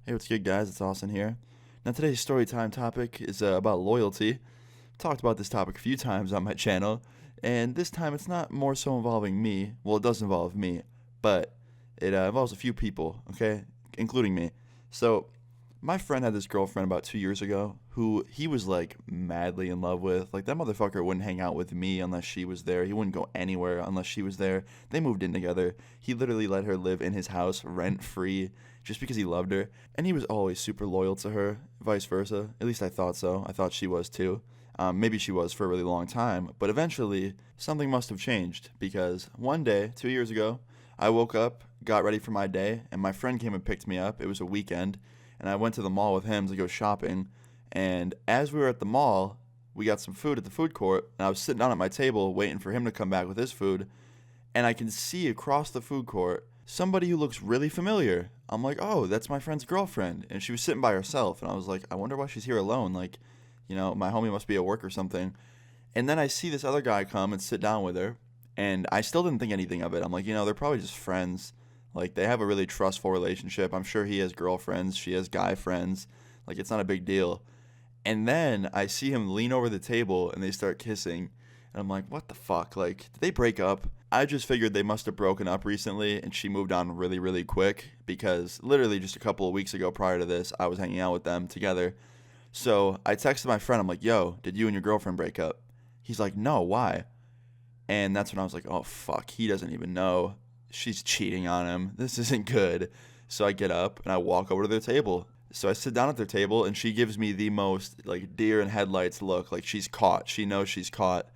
Hey, what's good, guys? It's Austin here. Now, today's story time topic is about loyalty. Talked about this topic a few times on my channel, and this time it's not more so involving me. Well, it does involve me, but it involves a few people, okay, including me. So, my friend had this girlfriend about 2 years ago who he was like madly in love with. Like, that motherfucker wouldn't hang out with me unless she was there. He wouldn't go anywhere unless she was there. They moved in together. He literally let her live in his house rent free just because he loved her. And he was always super loyal to her, vice versa. At least I thought so. I thought she was too. Maybe she was for a really long time, but eventually something must have changed because one day, 2 years ago, I woke up, got ready for my day, and my friend came and picked me up. It was a weekend, and I went to the mall with him to go shopping. And as we were at the mall, we got some food at the food court, and I was sitting down at my table waiting for him to come back with his food, and I can see across the food court somebody who looks really familiar. I'm like, oh, that's my friend's girlfriend. And she was sitting by herself. And I was like, I wonder why she's here alone. Like, my homie must be at work or something. And then I see this other guy come and sit down with her. And I still didn't think anything of it. I'm like, they're probably just friends. Like, they have a really trustful relationship. I'm sure he has girlfriends. She has guy friends. Like, it's not a big deal. And then I see him lean over the table and they start kissing. And I'm like, what the fuck? Like, did they break up? I just figured they must have broken up recently and she moved on really, really quick because literally just a couple of weeks ago prior to this, I was hanging out with them together. So I texted my friend, I'm like, yo, did you and your girlfriend break up? He's like, no, why? And that's when I was like, oh, fuck, he doesn't even know. She's cheating on him. This isn't good. So I get up and I walk over to their table. So I sit down at their table and she gives me the most like deer in headlights look, like she's caught. She knows she's caught.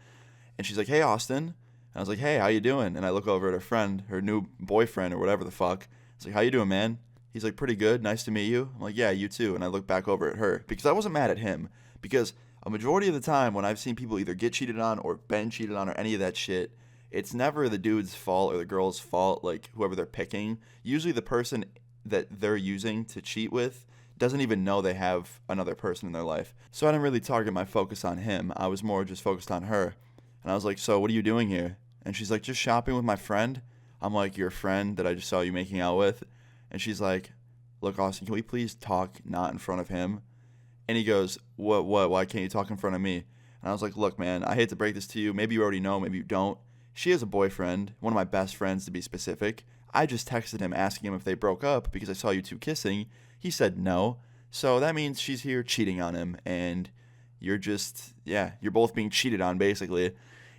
And she's like, hey, Austin. And I was like, hey, how you doing? And I look over at her friend, her new boyfriend or whatever the fuck. I was like, how you doing, man? He's like, pretty good. Nice to meet you. I'm like, yeah, you too. And I look back over at her because I wasn't mad at him because a majority of the time when I've seen people either get cheated on or been cheated on or any of that shit, it's never the dude's fault or the girl's fault, like whoever they're picking. Usually the person that they're using to cheat with doesn't even know they have another person in their life. So I didn't really target my focus on him. I was more just focused on her. And I was like, so what are you doing here? And she's like, just shopping with my friend. I'm like, your friend that I just saw you making out with? And she's like, look, Austin, can we please talk not in front of him? And he goes, what, why can't you talk in front of me? And I was like, look, man, I hate to break this to you. Maybe you already know, maybe you don't. She has a boyfriend, one of my best friends to be specific. I just texted him asking him if they broke up because I saw you two kissing. He said no. So that means she's here cheating on him and you're both being cheated on basically.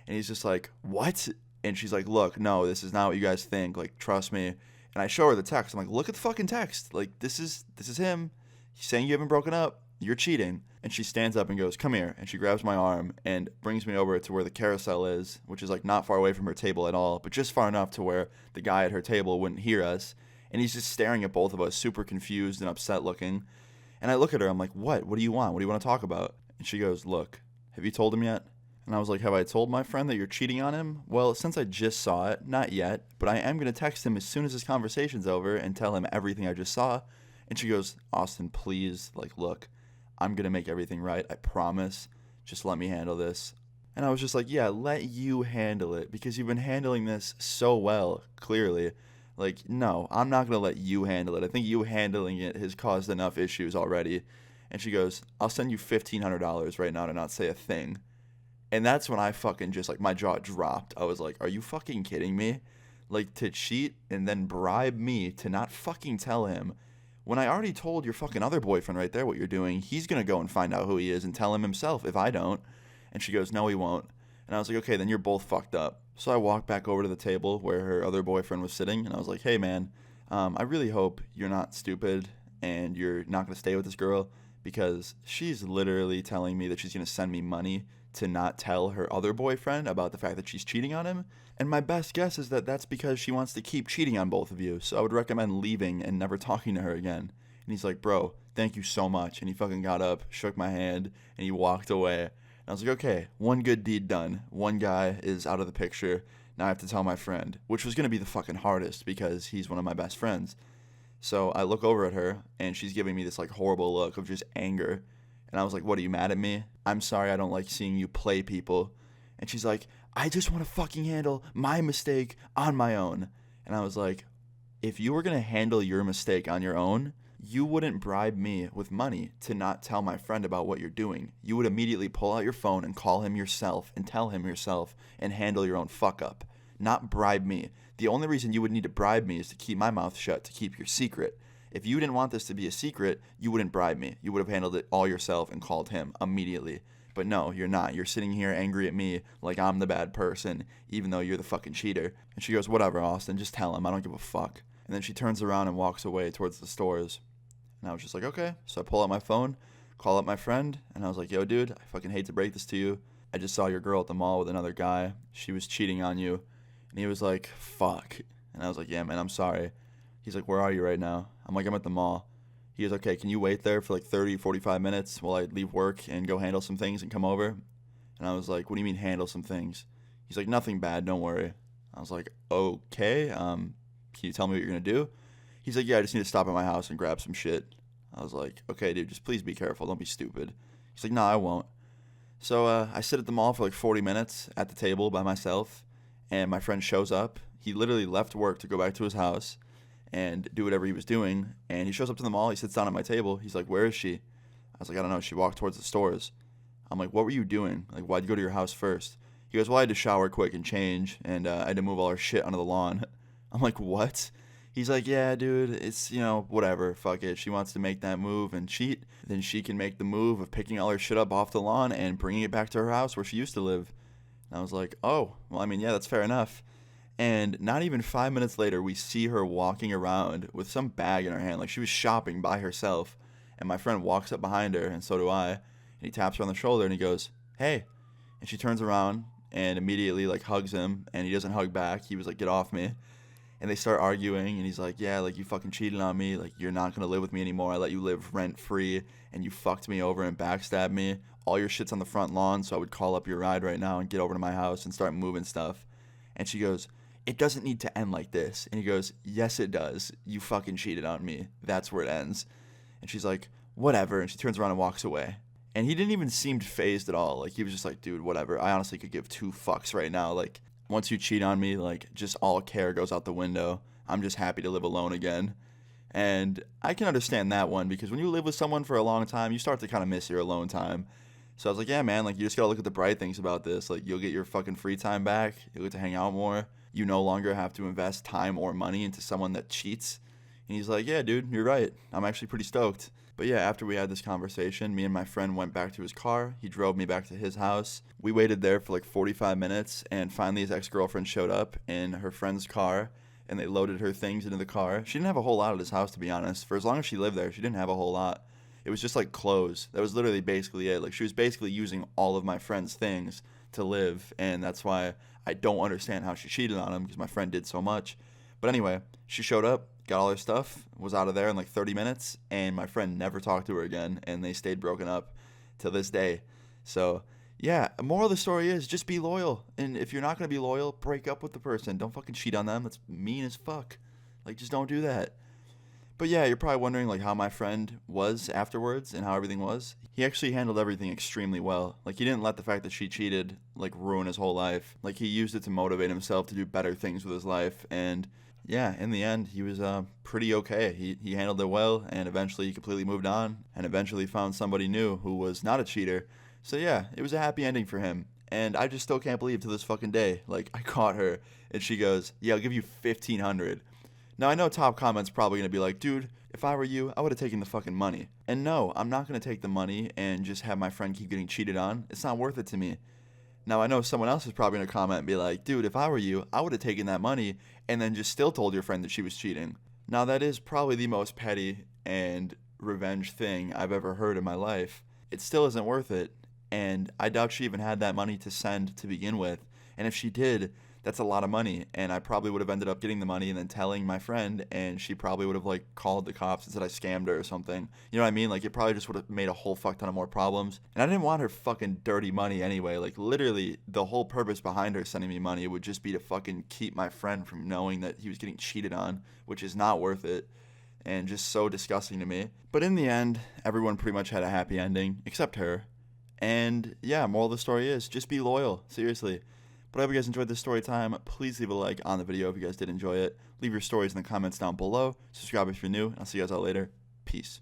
And he's just like, what? And she's like, look, no, this is not what you guys think. Like, trust me. And I show her the text. I'm like, look at the fucking text. Like, this is him. He's saying you haven't broken up. You're cheating. And she stands up and goes, come here. And she grabs my arm and brings me over to where the carousel is, which is like not far away from her table at all, but just far enough to where the guy at her table wouldn't hear us. And he's just staring at both of us, super confused and upset looking. And I look at her. I'm like, what? What do you want? What do you want to talk about? And she goes, look, have you told him yet? And I was like, have I told my friend that you're cheating on him? Well, since I just saw it, not yet, but I am going to text him as soon as this conversation's over and tell him everything I just saw. And she goes, Austin, please, like, look, I'm going to make everything right. I promise. Just let me handle this. And I was just like, yeah, let you handle it because you've been handling this so well, clearly. Like, no, I'm not going to let you handle it. I think you handling it has caused enough issues already. And she goes, I'll send you $1,500 right now to not say a thing. And that's when I fucking just, like, my jaw dropped. I was like, are you fucking kidding me? Like, to cheat and then bribe me to not fucking tell him when I already told your fucking other boyfriend right there what you're doing, he's going to go and find out who he is and tell him himself if I don't. And she goes, no, he won't. And I was like, okay, then you're both fucked up. So I walked back over to the table where her other boyfriend was sitting, and I was like, hey, man, I really hope you're not stupid and you're not going to stay with this girl because she's literally telling me that she's going to send me money to not tell her other boyfriend about the fact that she's cheating on him. And my best guess is that that's because she wants to keep cheating on both of you. So I would recommend leaving and never talking to her again. And he's like, bro, thank you so much. And he fucking got up, shook my hand, and he walked away. And I was like, okay, one good deed done. One guy is out of the picture. Now I have to tell my friend, which was going to be the fucking hardest because he's one of my best friends. So I look over at her, and she's giving me this like horrible look of just anger. And I was like, what, are you mad at me? I'm sorry, I don't like seeing you play people. And she's like, I just want to fucking handle my mistake on my own. And I was like, if you were going to handle your mistake on your own, You wouldn't bribe me with money to not tell my friend about what you're doing. You would immediately pull out your phone and call him yourself and tell him yourself and handle your own fuck up, not bribe me. The only reason you would need to bribe me is to keep my mouth shut, to keep your secret. If you didn't want this to be a secret, you wouldn't bribe me. You would have handled it all yourself and called him immediately. But no, you're not. You're sitting here angry at me like I'm the bad person, even though you're the fucking cheater. And she goes, whatever, Austin, just tell him. I don't give a fuck. And then she turns around and walks away towards the stores. And I was just like, okay. So I pull out my phone, call up my friend, and I was like, yo, dude, I fucking hate to break this to you. I just saw your girl at the mall with another guy. She was cheating on you. And he was like, fuck. And I was like, yeah, man, I'm sorry. He's like, where are you right now? I'm like, I'm at the mall. He goes, okay, can you wait there for like 30, 45 minutes while I leave work and go handle some things and come over? And I was like, what do you mean handle some things? He's like, nothing bad, don't worry. I was like, okay, can you tell me what you're going to do? He's like, yeah, I just need to stop at my house and grab some shit. I was like, okay, dude, just please be careful. Don't be stupid. He's like, no, I won't. So I sit at the mall for like 40 minutes at the table by myself, and my friend shows up. He literally left work to go back to his house and do whatever he was doing, and he shows up to the mall. He sits down at my table. He's like, where is she? I was like, I don't know. She walked towards the stores. I'm like, what were you doing? Like, why'd you go to your house first? He goes, well, I had to shower quick and change, and I had to move all our shit onto the lawn. I'm like, what? He's like, yeah, dude, it's, whatever, fuck it. She wants to make that move and cheat, then she can make the move of picking all her shit up off the lawn and bringing it back to her house where she used to live. And I was like, oh, well, I mean, yeah, that's fair enough. And not even 5 minutes later, we see her walking around with some bag in her hand, like she was shopping by herself. And my friend walks up behind her, and so do I. And he taps her on the shoulder, and he goes, hey. And she turns around and immediately, like, hugs him, and he doesn't hug back. He was like, get off me. And they start arguing, and he's like, yeah, like, you fucking cheated on me. Like, you're not going to live with me anymore. I let you live rent-free, and you fucked me over and backstabbed me. All your shit's on the front lawn, so I would call up your ride right now and get over to my house and start moving stuff. And she goes, it doesn't need to end like this. And he goes, yes, it does. You fucking cheated on me. That's where it ends. And she's like, whatever. And she turns around and walks away. And he didn't even seem phased at all. Like, he was just like, dude, whatever. I honestly could give two fucks right now. Like, once you cheat on me, like, just all care goes out the window. I'm just happy to live alone again. And I can understand that one, because when you live with someone for a long time, you start to kind of miss your alone time. So I was like, yeah, man, like, you just gotta look at the bright things about this. Like, you'll get your fucking free time back. You'll get to hang out more. You no longer have to invest time or money into someone that cheats. And he's like, yeah, dude, you're right. I'm actually pretty stoked. But yeah, after we had this conversation, me and my friend went back to his car. He drove me back to his house. We waited there for like 45 minutes, and finally his ex-girlfriend showed up in her friend's car, and they loaded her things into the car. She didn't have a whole lot at his house, to be honest. For as long as she lived there, she didn't have a whole lot. It was just like clothes. That was literally basically it. Like, she was basically using all of my friend's things to live, and that's why I don't understand how she cheated on him, because my friend did so much. But anyway, she showed up, got all her stuff, was out of there in like 30 minutes, and my friend never talked to her again, and they stayed broken up till this day. So, yeah, moral of the story is just be loyal. And if you're not going to be loyal, break up with the person. Don't fucking cheat on them. That's mean as fuck. Like, just don't do that. But yeah, you're probably wondering like how my friend was afterwards and how everything was. He actually handled everything extremely well. Like, he didn't let the fact that she cheated like ruin his whole life. Like, he used it to motivate himself to do better things with his life. And yeah, in the end, he was pretty okay. He handled it well, and eventually he completely moved on, and eventually found somebody new who was not a cheater. So yeah, it was a happy ending for him. And I just still can't believe to this fucking day. Like, I caught her, and she goes, yeah, I'll give you $1,500. Now, I know top comment's probably going to be like, dude, if I were you, I would have taken the fucking money. And no, I'm not going to take the money and just have my friend keep getting cheated on. It's not worth it to me. Now, I know someone else is probably going to comment and be like, dude, if I were you, I would have taken that money and then just still told your friend that she was cheating. Now, that is probably the most petty and revenge thing I've ever heard in my life. It still isn't worth it, and I doubt she even had that money to send to begin with. And if she did, that's a lot of money, and I probably would have ended up getting the money and then telling my friend, and she probably would have like called the cops and said I scammed her or something. You know what I mean? Like, it probably just would have made a whole fuck ton of more problems. And I didn't want her fucking dirty money anyway. Like, literally, the whole purpose behind her sending me money would just be to fucking keep my friend from knowing that he was getting cheated on, which is not worth it, and just so disgusting to me. But in the end, everyone pretty much had a happy ending, except her. And yeah, moral of the story is just be loyal. Seriously. But I hope you guys enjoyed this story time. Please leave a like on the video if you guys did enjoy it. Leave your stories in the comments down below. Subscribe if you're new. I'll see you guys all later. Peace.